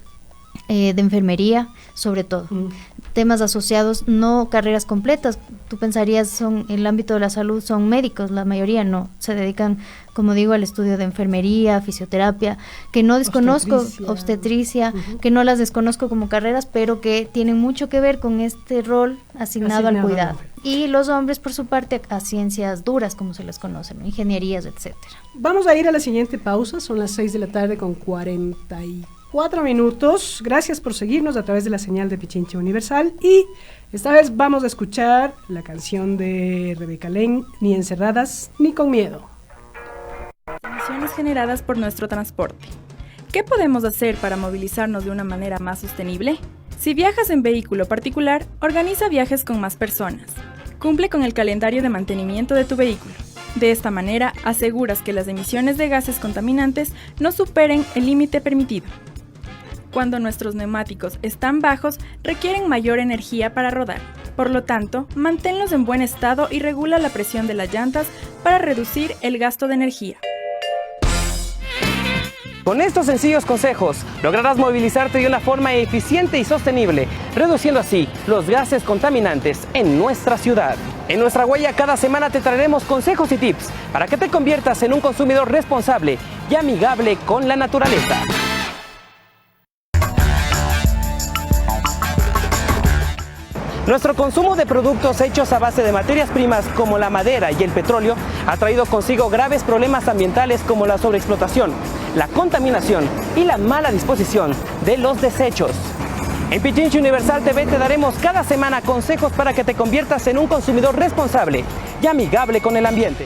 de enfermería, sobre todo. Temas asociados, no carreras completas. Tú pensarías, son en el ámbito de la salud, son médicos, la mayoría no, se dedican, como digo, al estudio de enfermería, fisioterapia, que no desconozco, obstetricia, que no las desconozco como carreras, pero que tienen mucho que ver con este rol asignado al cuidado. Y los hombres, por su parte, a ciencias duras, como se les conoce, ¿no? Ingenierías, etcétera.
Vamos a ir a la siguiente pausa, son las 6 de la tarde con 44 minutos. Gracias por seguirnos a través de la señal de Pichincha Universal, y esta vez vamos a escuchar la canción de Rebeca Len, Ni encerradas ni con miedo.
Emisiones generadas por nuestro transporte. ¿Qué podemos hacer para movilizarnos de una manera más sostenible? Si viajas en vehículo particular, organiza viajes con más personas. Cumple con el calendario de mantenimiento de tu vehículo. De esta manera, aseguras que las emisiones de gases contaminantes no superen el límite permitido. Cuando nuestros neumáticos están bajos, requieren mayor energía para rodar. Por lo tanto, manténlos en buen estado y regula la presión de las llantas para reducir el gasto de energía.
Con estos sencillos consejos, lograrás movilizarte de una forma eficiente y sostenible, reduciendo así los gases contaminantes en nuestra ciudad. En Nuestra Huella, cada semana te traeremos consejos y tips para que te conviertas en un consumidor responsable y amigable con la naturaleza. Nuestro consumo de productos hechos a base de materias primas como la madera y el petróleo ha traído consigo graves problemas ambientales como la sobreexplotación, la contaminación y la mala disposición de los desechos. En Pichincha Universal TV te daremos cada semana consejos para que te conviertas en un consumidor responsable y amigable con el ambiente.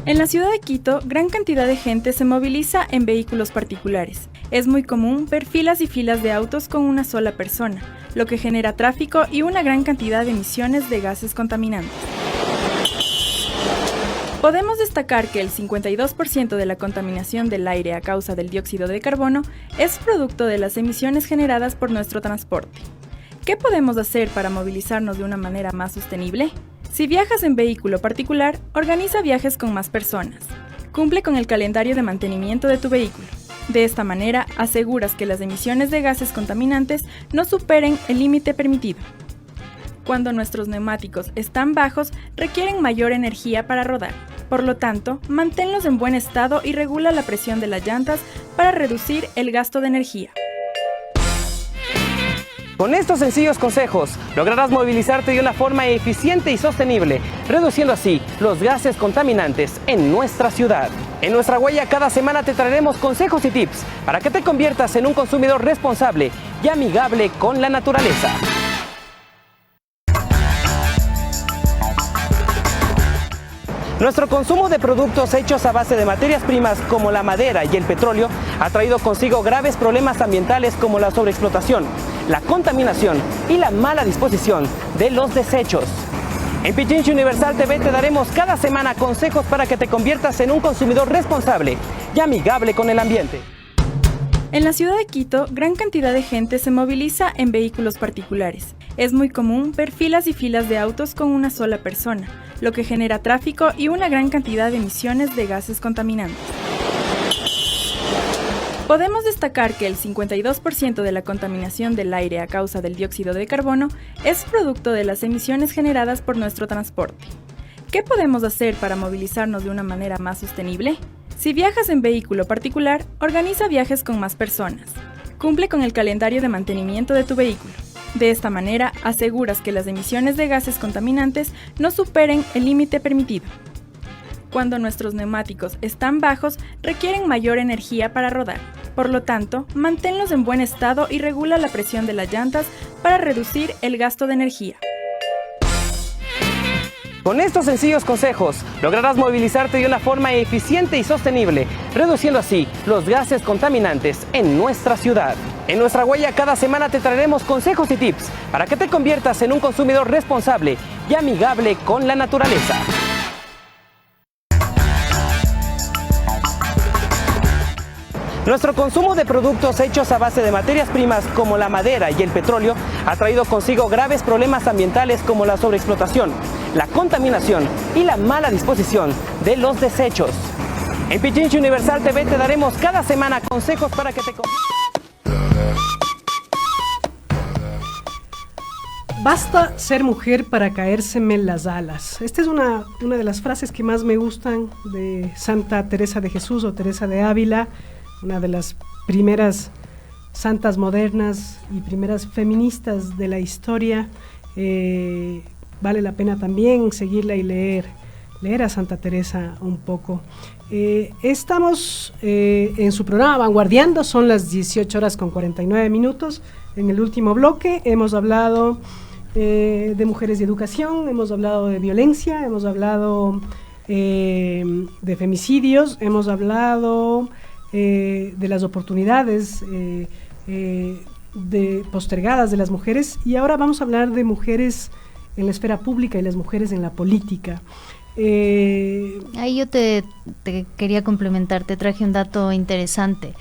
En la ciudad de Quito, gran cantidad de gente se moviliza en vehículos particulares. Es muy común ver filas y filas de autos con una sola persona, lo que genera tráfico y una gran cantidad de emisiones de gases contaminantes. Podemos destacar que el 52% de la contaminación del aire a causa del dióxido de carbono es producto de las emisiones generadas por nuestro transporte. ¿Qué podemos hacer para movilizarnos de una manera más sostenible? Si viajas en vehículo particular, organiza viajes con más personas. Cumple con el calendario de mantenimiento de tu vehículo. De esta manera, aseguras que las emisiones de gases contaminantes no superen el límite permitido. Cuando nuestros neumáticos están bajos, requieren mayor energía para rodar. Por lo tanto, manténlos en buen estado y regula la presión de las llantas para reducir el gasto de energía.
Con estos sencillos consejos, lograrás movilizarte de una forma eficiente y sostenible, reduciendo así los gases contaminantes en nuestra ciudad. En Nuestra Huella cada semana te traeremos consejos y tips para que te conviertas en un consumidor responsable y amigable con la naturaleza. Nuestro consumo de productos hechos a base de materias primas como la madera y el petróleo ha traído consigo graves problemas ambientales como la sobreexplotación, la contaminación y la mala disposición de los desechos. En Pichincha Universal TV te daremos cada semana consejos para que te conviertas en un consumidor responsable y amigable con el ambiente.
En la ciudad de Quito, gran cantidad de gente se moviliza en vehículos particulares. Es muy común ver filas y filas de autos con una sola persona, lo que genera tráfico y una gran cantidad de emisiones de gases contaminantes. Podemos destacar que el 52% de la contaminación del aire a causa del dióxido de carbono es producto de las emisiones generadas por nuestro transporte. ¿Qué podemos hacer para movilizarnos de una manera más sostenible? Si viajas en vehículo particular, organiza viajes con más personas. Cumple con el calendario de mantenimiento de tu vehículo. De esta manera, aseguras que las emisiones de gases contaminantes no superen el límite permitido. Cuando nuestros neumáticos están bajos, requieren mayor energía para rodar. Por lo tanto, manténlos en buen estado y regula la presión de las llantas para reducir el gasto de energía.
Con estos sencillos consejos, lograrás movilizarte de una forma eficiente y sostenible, reduciendo así los gases contaminantes en nuestra ciudad. En Nuestra Huella cada semana te traeremos consejos y tips para que te conviertas en un consumidor responsable y amigable con la naturaleza. Nuestro consumo de productos hechos a base de materias primas como la madera y el petróleo ha traído consigo graves problemas ambientales como la sobreexplotación, la contaminación y la mala disposición de los desechos. En Pichincha Universal TV te daremos cada semana consejos para que te...
Basta ser mujer para caérseme las alas. Esta es una de las frases que más me gustan de Santa Teresa de Jesús o Teresa de Ávila, una de las primeras santas modernas y primeras feministas de la historia. Vale la pena también seguirla y leer a Santa Teresa un poco. Estamos en su programa Vanguardiando, son las 18 horas con 49 minutos. En el último bloque hemos hablado de mujeres y educación, hemos hablado de violencia, hemos hablado de femicidios, hemos hablado de las oportunidades postergadas de las mujeres, y ahora vamos a hablar de mujeres en la esfera pública y las mujeres en la política.
Ahí yo te quería complementar, te traje un dato interesante.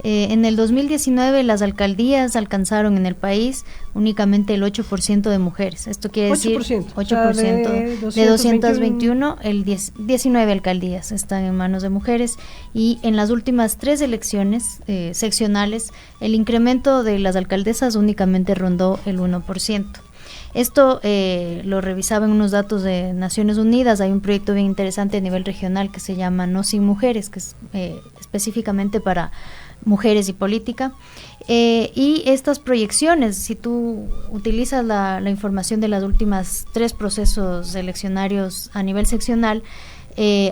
En el 2019 las alcaldías alcanzaron en el país únicamente el 8% de mujeres. Esto quiere decir 8%. De 221, 19 alcaldías están en manos de mujeres, y en las últimas 3 elecciones seccionales el incremento de las alcaldesas únicamente rondó el 1%. Esto lo revisaba en unos datos de Naciones Unidas. Hay un proyecto bien interesante a nivel regional que se llama No Sin Mujeres, que es específicamente para mujeres y política, y estas proyecciones, si tú utilizas la información de las últimas 3 procesos eleccionarios a nivel seccional,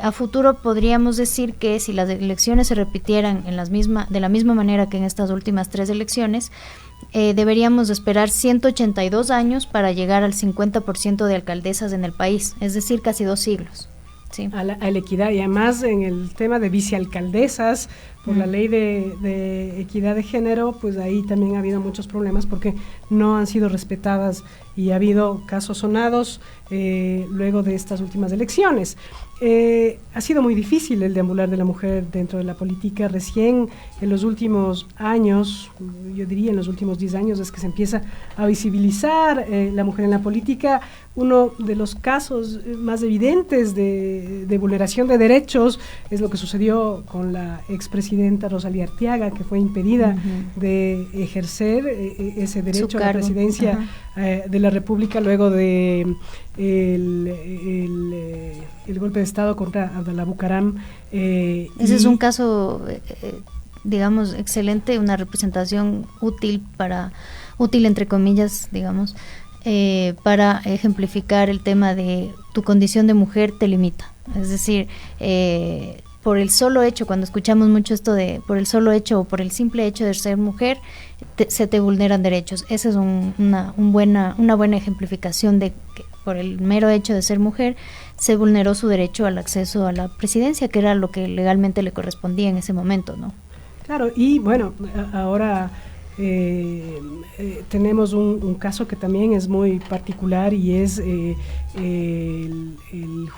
a futuro podríamos decir que si las elecciones se repitieran de la misma manera que en estas últimas 3 elecciones, deberíamos esperar 182 años para llegar al 50% de alcaldesas en el país, es decir, casi 2 siglos. Sí.
A la equidad, y además en el tema de vicealcaldesas, por la ley de equidad de género, pues ahí también ha habido muchos problemas porque no han sido respetadas y ha habido casos sonados luego de estas últimas elecciones. Ha sido muy difícil el deambular de la mujer dentro de la política. Recién en los últimos años, yo diría en los últimos 10 años, es que se empieza a visibilizar la mujer en la política. Uno de los casos más evidentes de vulneración de derechos es lo que sucedió con la expresidenta Rosalía Arteaga, que fue impedida de ejercer ese derecho a la presidencia de la República luego de el golpe de Estado contra Abdalá Bucaram.
Ese es un caso, digamos, excelente, una representación útil entre comillas, digamos, para ejemplificar el tema de tu condición de mujer te limita. Es decir, por el solo hecho, cuando escuchamos mucho esto de por el solo hecho o por el simple hecho de ser mujer, se te vulneran derechos. Esa es una buena ejemplificación de que por el mero hecho de ser mujer se vulneró su derecho al acceso a la presidencia, que era lo que legalmente le correspondía en ese momento, ¿no?
Claro, y bueno, ahora tenemos un caso que también es muy particular y es el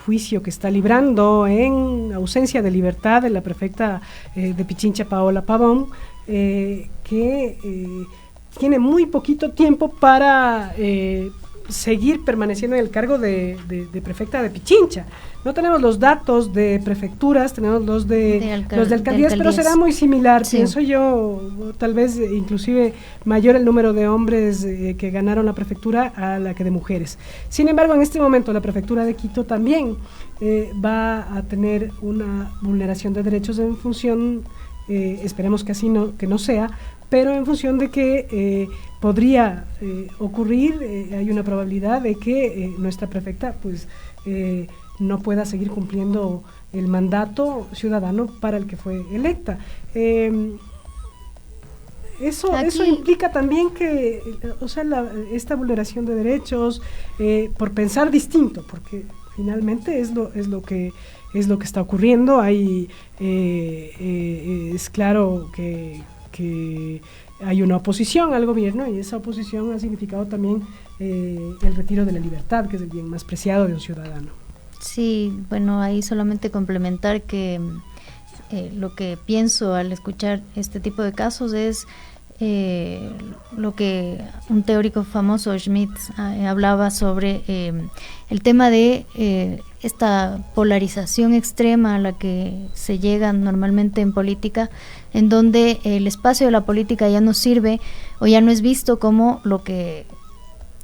juicio que está librando en ausencia de libertad de la prefecta de Pichincha, Paola Pavón, que tiene muy poquito tiempo para seguir permaneciendo en el cargo de prefecta de Pichincha. No tenemos los datos de prefecturas, tenemos los de alcaldías, pero será muy similar, sí. Pienso yo, tal vez inclusive mayor el número de hombres que ganaron la prefectura a la que de mujeres. Sin embargo, en este momento la prefectura de Quito también va a tener una vulneración de derechos en función, esperemos que así que no sea, pero en función de que podría ocurrir, hay una probabilidad de que nuestra prefecta pues no pueda seguir cumpliendo el mandato ciudadano para el que fue electa. Eso implica también que, esta vulneración de derechos por pensar distinto, porque finalmente es lo que está ocurriendo. Hay es claro que hay una oposición al gobierno y esa oposición ha significado también el retiro de la libertad, que es el bien más preciado de un ciudadano.
Sí, bueno, ahí solamente complementar que lo que pienso al escuchar este tipo de casos es lo que un teórico famoso, Schmidt, hablaba sobre el tema de esta polarización extrema a la que se llega normalmente en política, en donde el espacio de la política ya no sirve o ya no es visto como lo que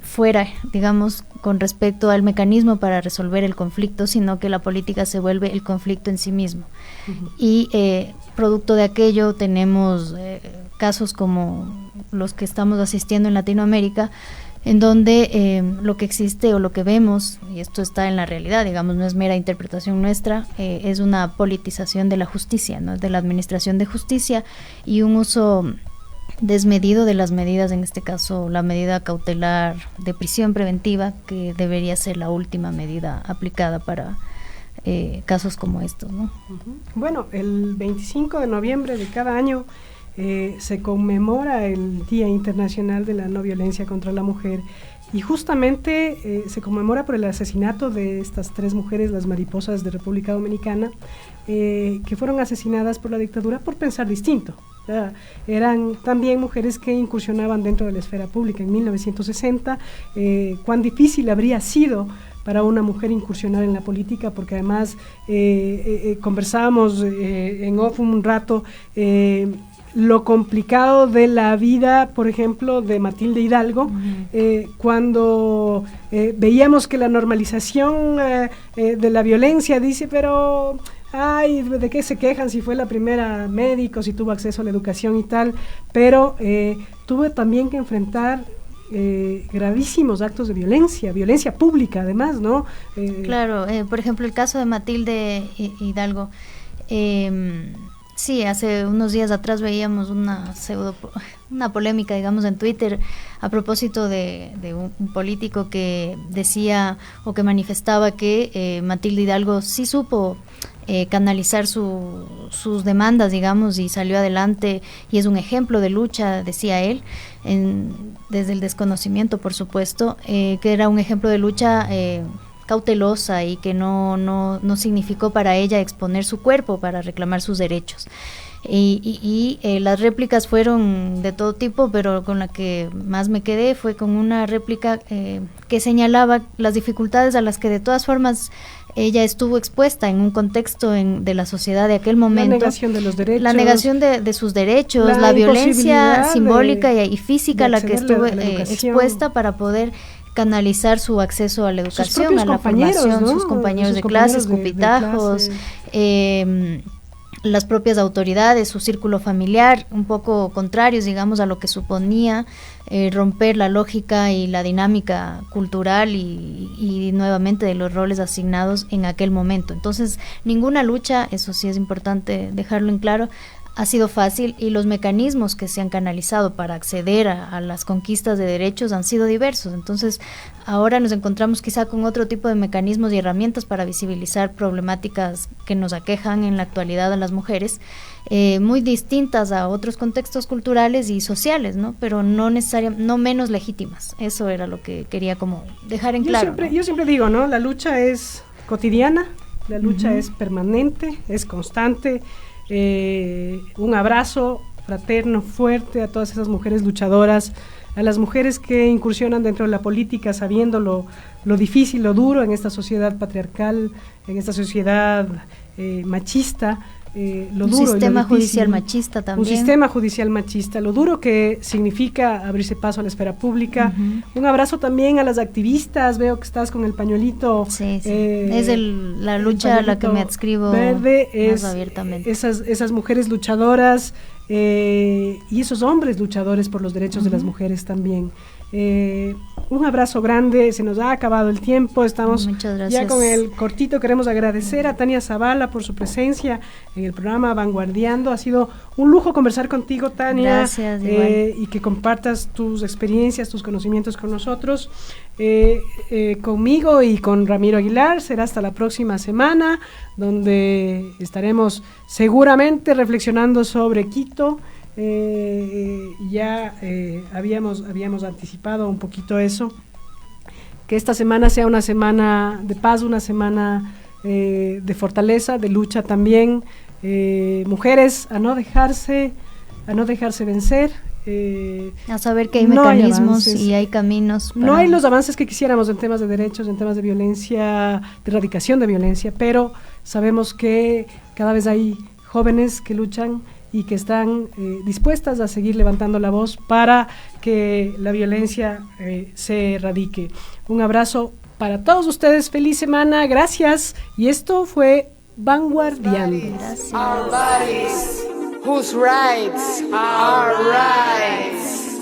fuera, digamos, con respecto al mecanismo para resolver el conflicto, sino que la política se vuelve el conflicto en sí mismo. Y producto de aquello tenemos casos como los que estamos asistiendo en Latinoamérica, en donde lo que existe o lo que vemos, y esto está en la realidad, digamos, no es mera interpretación nuestra, es una politización de la justicia, ¿no? De la administración de justicia y un uso desmedido de las medidas, en este caso la medida cautelar de prisión preventiva, que debería ser la última medida aplicada para casos como estos, ¿no?
Bueno, el 25 de noviembre de cada año se conmemora el Día Internacional de la No Violencia contra la Mujer y justamente se conmemora por el asesinato de estas 3 mujeres, las mariposas de República Dominicana, que fueron asesinadas por la dictadura por pensar distinto. Eran también mujeres que incursionaban dentro de la esfera pública en 1960. Cuán difícil habría sido para una mujer incursionar en la política, porque además conversábamos en off un rato lo complicado de la vida, por ejemplo, de Matilde Hidalgo, cuando veíamos que la normalización de la violencia dice, pero ay, ¿de qué se quejan si fue la primera médico, si tuvo acceso a la educación y tal? Pero tuvo también que enfrentar gravísimos actos de violencia pública además, ¿no?
Claro, por ejemplo, el caso de Matilde Hidalgo, sí, hace unos días atrás veíamos una polémica, digamos, en Twitter a propósito de un político que decía o que manifestaba que Matilde Hidalgo sí supo canalizar sus demandas, digamos, y salió adelante y es un ejemplo de lucha, decía él, desde el desconocimiento, por supuesto, que era un ejemplo de lucha cautelosa y que no significó para ella exponer su cuerpo para reclamar sus derechos. Y las réplicas fueron de todo tipo, pero con la que más me quedé fue con una réplica que señalaba las dificultades a las que de todas formas ella estuvo expuesta en un contexto de la sociedad de aquel momento.
La negación de los derechos.
La negación de sus derechos, la violencia simbólica y física a la que estuvo expuesta para poder canalizar su acceso a la educación, a la formación, ¿no? Sus compañeros de clases, escupitajos, las propias autoridades, su círculo familiar, un poco contrarios, digamos, a lo que suponía romper la lógica y la dinámica cultural y nuevamente de los roles asignados en aquel momento. Entonces, ninguna lucha, eso sí es importante dejarlo en claro, ha sido fácil, y los mecanismos que se han canalizado para acceder a las conquistas de derechos han sido diversos. Entonces, ahora nos encontramos quizá con otro tipo de mecanismos y herramientas para visibilizar problemáticas que nos aquejan en la actualidad a las mujeres, muy distintas a otros contextos culturales y sociales, ¿no? Pero no necesariamente, no menos legítimas. Eso era lo que quería como dejar en claro.
Yo siempre digo, ¿no? La lucha es cotidiana, la lucha es permanente, es constante. Un abrazo fraterno, fuerte a todas esas mujeres luchadoras, a las mujeres que incursionan dentro de la política sabiendo lo difícil, lo duro en esta sociedad patriarcal, en esta sociedad machista, lo duro. Un
sistema judicial machista también.
Un sistema judicial machista, lo duro que significa abrirse paso a la esfera pública. Un abrazo también a las activistas, veo que estás con el pañuelito.
Sí. Es la lucha a la que me adscribo
verde,
más abiertamente.
Esas mujeres luchadoras y esos hombres luchadores por los derechos de las mujeres también. Un abrazo grande, se nos ha acabado el tiempo, estamos ya con el cortito. Queremos agradecer a Tania Zavala por su presencia en el programa Vanguardiando. Ha sido un lujo conversar contigo, Tania.
Gracias,
y que compartas tus experiencias, tus conocimientos con nosotros. Conmigo y con Ramiro Aguilar será hasta la próxima semana, donde estaremos seguramente reflexionando sobre Quito. Habíamos anticipado un poquito eso, que esta semana sea una semana de paz, una semana de fortaleza, de lucha también. Mujeres, a no dejarse vencer.
A saber que hay mecanismos y hay caminos.
No hay los avances que quisiéramos en temas de derechos, en temas de violencia, de erradicación de violencia, pero sabemos que cada vez hay jóvenes que luchan y que están dispuestas a seguir levantando la voz para que la violencia se erradique. Un abrazo para todos ustedes, feliz semana, gracias. Y esto fue Vanguardiando.
Gracias.
Our bodies, whose rights are rights.